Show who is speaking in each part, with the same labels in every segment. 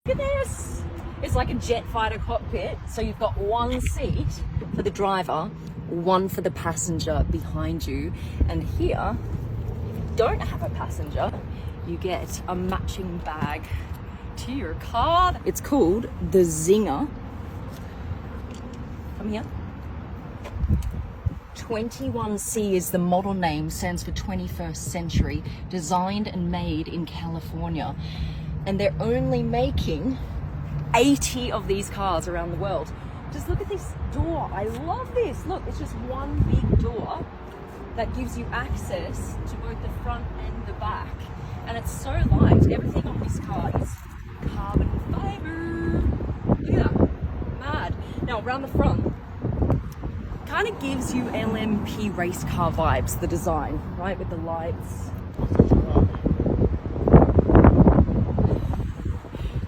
Speaker 1: Look at this. It's like a jet fighter cockpit. So you've got one seat for the driver, one for the passenger behind you. And here, if you don't have a passenger, you get a matching bag to your car. It's called the Czinger. Come here. 21C is the model name, stands for 21st century, designed and made in California. And they're only making 80 of these cars around the world. Just look at this door. I love this. Look, it's just one big door that gives you access to both the front and the back. And it's so light. Everything on this car is carbon fiber. Look at that. Mad. Now, around the front, kind of gives you LMP race car vibes, the design, right? With the lights.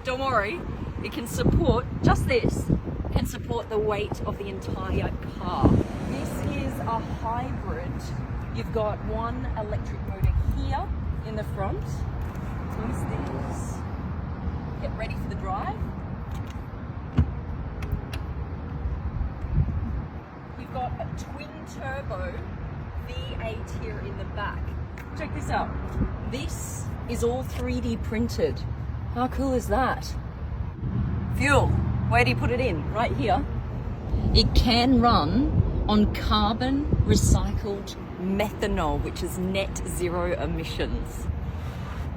Speaker 1: Don't worry, it can support, just this, can support the weight of the entire car. This is a hybrid. You've got one electric motor here in the front. Use this. Get ready for the drive. You've got a twin turbo V8 here in the back. Check this out. This is all 3D printed. How cool is that? Fuel, where do you put it in? Right here. It can run on carbon recycled methanol, which is net zero emissions.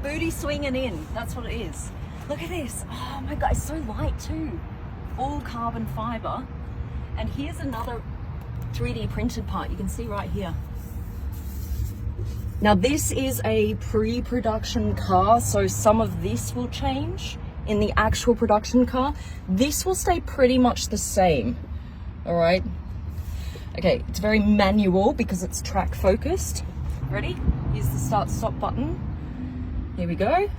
Speaker 1: Booty swinging in, that's what it is. Look at this. Oh my God, it's so light too. All carbon fiber. And here's another 3D printed part you can see right here. Now this is a pre-production car, so some of this will change in the actual production car. This will stay pretty much the same, all right? Okay, it's very manual because it's track focused. Ready? Here's the start stop button. Here we go.